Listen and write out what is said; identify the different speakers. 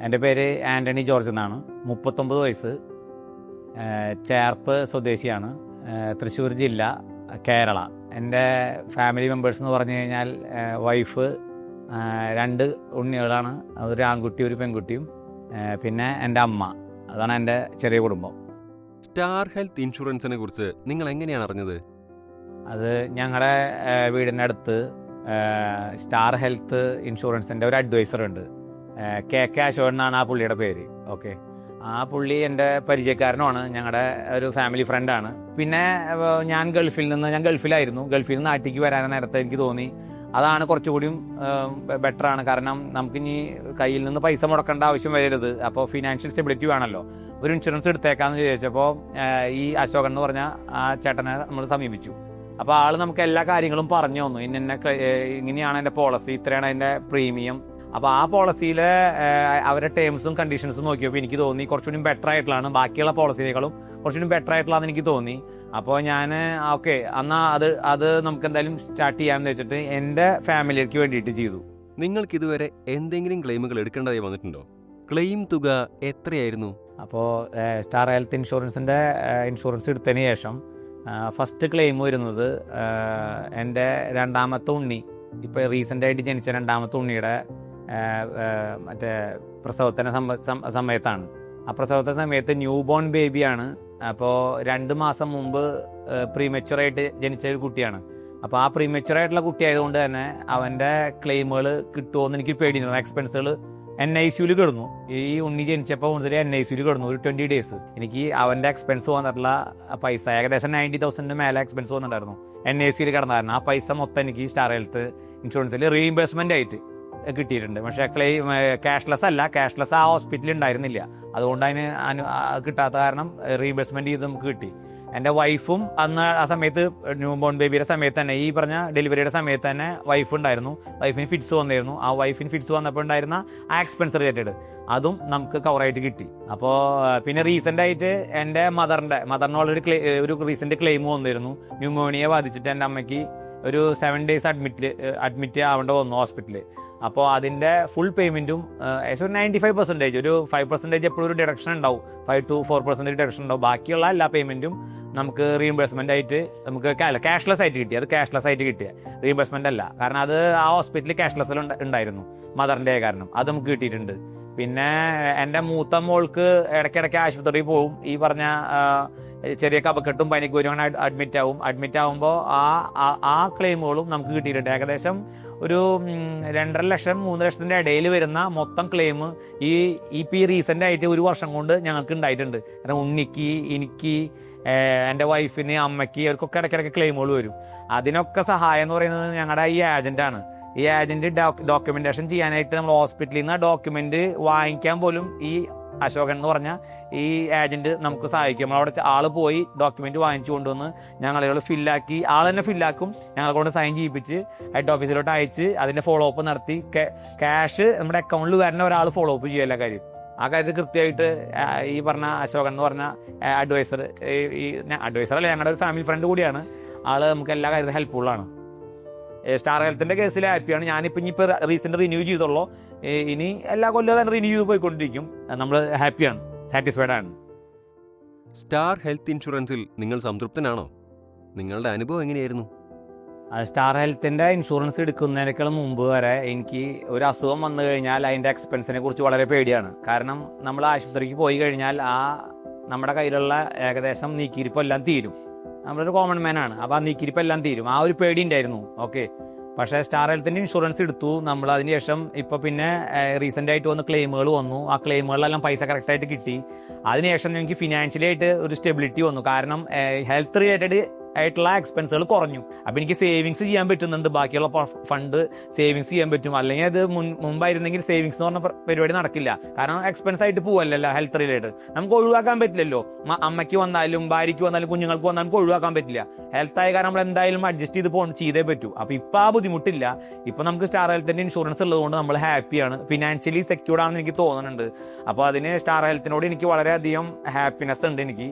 Speaker 1: എൻ്റെ പേര് ആൻ്റണി ജോർജ് എന്നാണ്. 39 വയസ്സ്. ചേർപ്പ് സ്വദേശിയാണ്. തൃശ്ശൂർ ജില്ല, കേരള. എൻ്റെ ഫാമിലി മെമ്പേഴ്സ് എന്ന് പറഞ്ഞു കഴിഞ്ഞാൽ വൈഫ്, 2 ഉണ്ണികളാണ്. ഒരു ആൺകുട്ടി ഒരു പെൺകുട്ടിയും, പിന്നെ എൻ്റെ അമ്മ. അതാണ് എൻ്റെ ചെറിയ കുടുംബം.
Speaker 2: സ്റ്റാർ ഹെൽത്ത് ഇൻഷുറൻസിനെ കുറിച്ച് നിങ്ങൾ എങ്ങനെയാണ് അറിഞ്ഞത്?
Speaker 1: അത് ഞങ്ങളുടെ വീടിൻ്റെ അടുത്ത് സ്റ്റാർ ഹെൽത്ത് ഇൻഷുറൻസിൻ്റെ ഒരു അഡ്വൈസർ ഉണ്ട്. കെ അശോകൻ എന്നാണ് ആ പുള്ളിയുടെ പേര്. ഓക്കെ, ആ പുള്ളി എൻ്റെ പരിചയക്കാരനുമാണ്, ഞങ്ങളുടെ ഒരു ഫാമിലി ഫ്രണ്ടാണ്. പിന്നെ ഞാൻ ഗൾഫിലായിരുന്നു. ഗൾഫിൽ നിന്ന് നാട്ടിലേക്ക് വരാൻ നേരത്തെ എനിക്ക് തോന്നി അതാണ് കുറച്ചുകൂടിയും ബെറ്ററാണ്. കാരണം നമുക്കിനി കയ്യിൽ നിന്ന് പൈസ മുടക്കേണ്ട ആവശ്യം വരരുത്. അപ്പോൾ ഫിനാൻഷ്യൽ സ്റ്റെബിലിറ്റി വേണമല്ലോ. ഒരു ഇൻഷുറൻസ് എടുത്തേക്കാന്ന് ചോദിച്ചപ്പോൾ ഈ അശോകൻ എന്ന് പറഞ്ഞ ആ ചേട്ടനെ നമ്മൾ സമീപിച്ചു. അപ്പോൾ ആൾ നമുക്ക് എല്ലാ കാര്യങ്ങളും പറഞ്ഞു തന്നു. ഇങ്ങനെയാണ് എൻ്റെ പോളിസി, ഇത്രയാണ് അതിൻ്റെ പ്രീമിയം. അപ്പോൾ ആ പോളിസിയിലെ അവരുടെ ടേംസും കണ്ടീഷൻസും നോക്കിയപ്പോൾ എനിക്ക് തോന്നി കുറച്ചുകൂടി ബെറ്റർ ആയിട്ടുള്ളതാണ്, ബാക്കിയുള്ള പോളിസികളേക്കാളും കുറച്ചുകൂടി ബെറ്റർ ആയിട്ടുള്ളതെന്ന് എനിക്ക് തോന്നി. അപ്പോൾ ഞാൻ ഓക്കെ എന്നാൽ അത് നമുക്ക് എന്തായാലും സ്റ്റാർട്ട് ചെയ്യാമെന്ന് വെച്ചിട്ട് എൻ്റെ ഫാമിലിക്ക് വേണ്ടിയിട്ട് ചെയ്തു.
Speaker 2: നിങ്ങൾക്ക് ഇതുവരെ എന്തെങ്കിലും ക്ലെയിമുകൾ എടുക്കേണ്ടതായി വന്നിട്ടുണ്ടോ? ക്ലെയിം തുക എത്രയായിരുന്നു?
Speaker 1: അപ്പോൾ സ്റ്റാർ ഹെൽത്ത് ഇൻഷുറൻസിൻ്റെ ഇൻഷുറൻസ് എടുത്തതിന് ശേഷം ഫസ്റ്റ് ക്ലെയിം വരുന്നത് എൻ്റെ രണ്ടാമത്തെ ഉണ്ണി, ഇപ്പോൾ റീസെൻ്റായിട്ട് ജനിച്ച രണ്ടാമത്തെ ഉണ്ണിയുടെ മറ്റേ പ്രസവത്തിൻ്റെ സമയത്താണ്. ആ പ്രസവത്തിൻ്റെ സമയത്ത് ന്യൂ ബോൺ ബേബിയാണ്. അപ്പോൾ 2 മാസം മുമ്പ് പ്രീമെച്ചുറായിട്ട് ജനിച്ച ഒരു കുട്ടിയാണ്. അപ്പോൾ ആ പ്രീമെച്ചുറായിട്ടുള്ള കുട്ടി ആയതുകൊണ്ട് തന്നെ അവൻ്റെ ക്ലെയിമുകൾ കിട്ടുമോയെന്ന് എനിക്ക് പേടിയിരുന്നു. എക്സ്പെൻസുകൾ NICUവിൽ കിടന്നു. ഈ ഉണ്ണി ജനിച്ചപ്പോൾ മുതൽ NICUവിൽ കിടന്നു ഒരു 20 ഡേയ്സ്. എനിക്ക് അവൻ്റെ എക്സ്പെൻസ് വന്നിട്ടുള്ള പൈസ ഏകദേശം 90,000 മേലെ എക്സ്പെൻസ് വന്നിട്ടുണ്ടായിരുന്നു. NICUവിൽ കിടന്നായിരുന്നു. ആ പൈസ മൊത്തം എനിക്ക് സ്റ്റാർ ഹെൽത്ത് ഇൻഷുറൻസിൽ റീഇംബേഴ്സ്മെൻ്റ് ആയിട്ട് കിട്ടിയിട്ടുണ്ട്. പക്ഷേ ക്യാഷ്ലെസ് ആ ഹോസ്പിറ്റലിൽ ഉണ്ടായിരുന്നില്ല. അതുകൊണ്ട് കിട്ടാത്ത കാരണം റീഇംബേഴ്സ്മെൻറ്റ് ചെയ്ത് നമുക്ക് കിട്ടി. എൻ്റെ വൈഫും അന്ന് ആ സമയത്ത് ന്യൂ ബോൺ ബേബിയുടെ സമയത്ത് തന്നെ, ഈ പറഞ്ഞ ഡെലിവറിയുടെ സമയത്ത് തന്നെ വൈഫ് ഉണ്ടായിരുന്നു. വൈഫിന് ഫിറ്റ്സ് വന്നിരുന്നു. ആ വൈഫിന് ഫിറ്റ്സ് വന്നപ്പോൾ ഉണ്ടായിരുന്ന ആ എക്സ്പെൻസ് റിലേറ്റഡ് അതും നമുക്ക് കവറായിട്ട് കിട്ടി. അപ്പോൾ പിന്നെ റീസെൻ്റായിട്ട് എൻ്റെ മദറിന് ഓൾറെഡി ഒരു റീസെൻ്റ് ക്ലെയിം വന്നിരുന്നു. ന്യൂമോണിയ ബാധിച്ചിട്ട് എൻ്റെ അമ്മയ്ക്ക് ഒരു 7 ഡേയ്സ് അഡ്മിറ്റ് ആവേണ്ട വന്നു ഹോസ്പിറ്റലിൽ. അപ്പോൾ അതിൻ്റെ ഫുൾ പേയ്മെൻറ്റും ഏകദേശം 95%, ഒരു 5% എപ്പോഴും ഒരു ഡിഡക്ഷൻ ഉണ്ടാവും, 5 to 4% ഡിഡക്ഷൻ ഉണ്ടാവും. ബാക്കിയുള്ള എല്ലാ പേയ്മെൻറ്റും നമുക്ക് റീഇംബേഴ്സ്മെൻ്റ് ആയിട്ട് നമുക്ക് ക്യാഷ്ലെസ് ആയിട്ട് കിട്ടി. അത് ക്യാഷ്ലെസ് ആയിട്ട് കിട്ടിയ റീഇംബേഴ്സ്മെൻ്റ് അല്ല, കാരണം അത് ആ ഹോസ്പിറ്റലിൽ ക്യാഷ്ലെസ്സിൽ ഉണ്ടായിരുന്നു മദറിൻ്റെ കാരണം. അത് നമുക്ക് കിട്ടിയിട്ടുണ്ട്. പിന്നെ എൻ്റെ മൂത്ത മോൾക്ക് ഇടയ്ക്കിടയ്ക്ക് ആശുപത്രിയിൽ പോവും. ഈ പറഞ്ഞ ചെറിയ കഫക്കെട്ടും പനിക്കൂരും അങ്ങനെ അഡ്മിറ്റ് ആവുമ്പോൾ ആ ക്ലെയിമുകളും നമുക്ക് കിട്ടിയിട്ടുണ്ട്. ഏകദേശം ഒരു 2.5 ലക്ഷം 3 ലക്ഷത്തിൻ്റെ ഇടയിൽ വരുന്ന മൊത്തം ക്ലെയിം ഈ റീസെൻ്റ് ആയിട്ട് 1 വർഷം കൊണ്ട് ഞങ്ങൾക്ക് ഉണ്ടായിട്ടുണ്ട്. കാരണം ഉണ്ണിക്ക്, എനിക്ക്, എൻ്റെ വൈഫിന്, അമ്മയ്ക്ക്, അവർക്കൊക്കെ ഇടയ്ക്കിടയ്ക്ക് ക്ലെയിമുകൾ വരും. അതിനൊക്കെ സഹായം എന്ന് പറയുന്നത് ഞങ്ങളുടെ ഈ ഏജൻറ്റാണ്. ഈ ഏജൻറ്റ് ഡോക്യുമെൻറ്റേഷൻ ചെയ്യാനായിട്ട് നമ്മൾ ഹോസ്പിറ്റലിൽ നിന്ന് ഡോക്യുമെൻ്റ് വാങ്ങിക്കാൻ പോലും ഈ അശോകൻ എന്ന് പറഞ്ഞ ഈ ഏജൻറ്റ് നമുക്ക് സഹായിക്കും. നമ്മളവിടെ ആൾ പോയി ഡോക്യുമെൻറ്റ് വാങ്ങിച്ചു കൊണ്ടുവന്ന് ഞങ്ങൾ ഫില്ലാക്കി, ആൾ തന്നെ ഫില്ലാക്കും, ഞങ്ങളെ കൊണ്ട് സൈൻ ചെയ്യിപ്പിച്ച് ഹെഡ് ഓഫീസിലോട്ട് അയച്ച് അതിൻ്റെ ഫോളോ അപ്പ് നടത്തി ക്യാഷ് നമ്മുടെ അക്കൗണ്ടിൽ വരുന്ന ഒരാൾ ഫോളോ അപ്പ് ചെയ്യുക എല്ലാ കാര്യം. ആ കാര്യത്തിൽ കൃത്യമായിട്ട് ഈ പറഞ്ഞ അശോകൻ എന്ന് പറഞ്ഞ അഡ്വൈസർ അല്ല, ഞങ്ങളുടെ ഒരു ഫാമിലി ഫ്രണ്ട് കൂടിയാണ്. ആൾ നമുക്ക് എല്ലാ കാര്യത്തിലും ഹെൽപ്ഫുള്ളാണ്. സ്റ്റാർ ഹെൽത്തിൻ്റെ കേസിൽ ഹാപ്പിയാണ്. ഞാനിപ്പോൾ റീസെൻ്റ് റിന്യൂ ചെയ്തുള്ളൂ. ഇനി എല്ലാ കൊല്ലവും തന്നെ റിന്യൂ ചെയ്ത് പോയിക്കൊണ്ടിരിക്കും. നമ്മൾ ഹാപ്പിയാണ്, സാറ്റിസ്ഫൈഡ് ആണ്.
Speaker 2: സ്റ്റാർ ഹെൽത്ത് ഇൻഷുറൻസിൽ നിങ്ങൾ സംതൃപ്തനാണോ? നിങ്ങളുടെ അനുഭവം എങ്ങനെയായിരുന്നു?
Speaker 1: സ്റ്റാർ ഹെൽത്തിൻ്റെ ഇൻഷുറൻസ് എടുക്കുന്നതിനേക്കാൾ മുമ്പ് വരെ എനിക്ക് ഒരു അസുഖം വന്നു കഴിഞ്ഞാൽ അതിൻ്റെ എക്സ്പെൻസിനെ കുറിച്ച് വളരെ പേടിയാണ്. കാരണം നമ്മൾ ആശുപത്രിക്ക് പോയി കഴിഞ്ഞാൽ നമ്മുടെ കയ്യിലുള്ള ഏകദേശം നീക്കിയിരിപ്പെല്ലാം തീരും. നമ്മളൊരു കോമൺ മാനാണ്. അപ്പോൾ ആ നീക്കിരിപ്പെല്ലാം തീരും. ആ ഒരു പേടി ഉണ്ടായിരുന്നു. ഓക്കെ, പക്ഷേ സ്റ്റാർ ഹെൽത്തിൻ്റെ ഇൻഷുറൻസ് എടുത്തു നമ്മൾ. അതിന് ശേഷം ഇപ്പോൾ പിന്നെ റീസെൻ്റായിട്ട് വന്ന് ക്ലെയിമുകൾ വന്നു. ആ ക്ലെയിമുകളിലെല്ലാം പൈസ കറക്റ്റായിട്ട് കിട്ടി. അതിനുശേഷം എനിക്ക് ഫിനാൻഷ്യലി ആയിട്ട് ഒരു സ്റ്റെബിലിറ്റി വന്നു. കാരണം ഹെൽത്ത് റിലേറ്റഡ് ആയിട്ടുള്ള എക്സ്പെൻസുകൾ കുറഞ്ഞു. അപ്പോൾ എനിക്ക് സേവിങ്സ് ചെയ്യാൻ പറ്റുന്നുണ്ട്. ബാക്കിയുള്ള ഫണ്ട് സേവിങ്സ് ചെയ്യാൻ പറ്റും. അല്ലെങ്കിൽ അത് മുമ്പായിരുന്നെങ്കിൽ സേവിങ്സ് എന്ന് പറഞ്ഞ പരിപാടി നടക്കില്ല. കാരണം എക്സ്പെൻസ് ആയിട്ട് പോവല്ലോ ഹെൽത്ത് റിലേറ്റഡ്. നമുക്ക് ഒഴിവാക്കാൻ പറ്റില്ലല്ലോ. അമ്മയ്ക്ക് വന്നാലും ഭാര്യയ്ക്ക് വന്നാലും കുഞ്ഞുങ്ങൾക്ക് വന്നാലും നമുക്ക് ഒഴിവാക്കാൻ പറ്റില്ല. ഹെൽത്ത് ആയ കാരണം നമ്മൾ എന്തായാലും അഡ്ജസ്റ്റ് ചെയ്തേ പറ്റൂ. അപ്പോൾ ഇപ്പോൾ ആ ബുദ്ധിമുട്ടില്ല. ഇപ്പോൾ നമുക്ക് സ്റ്റാർ ഹെൽത്തിൻ്റെ ഇൻഷുറൻസ് ഉള്ളതുകൊണ്ട് നമ്മൾ ഹാപ്പിയാണ്, ഫിനാൻഷ്യലി സെക്യൂർഡ് ആണെന്ന് എനിക്ക് തോന്നുന്നുണ്ട്. അപ്പോൾ അതിന് സ്റ്റാർ ഹെൽത്തിനോട് എനിക്ക് വളരെയധികം ഹാപ്പിനെസ് ഉണ്ട് എനിക്ക്.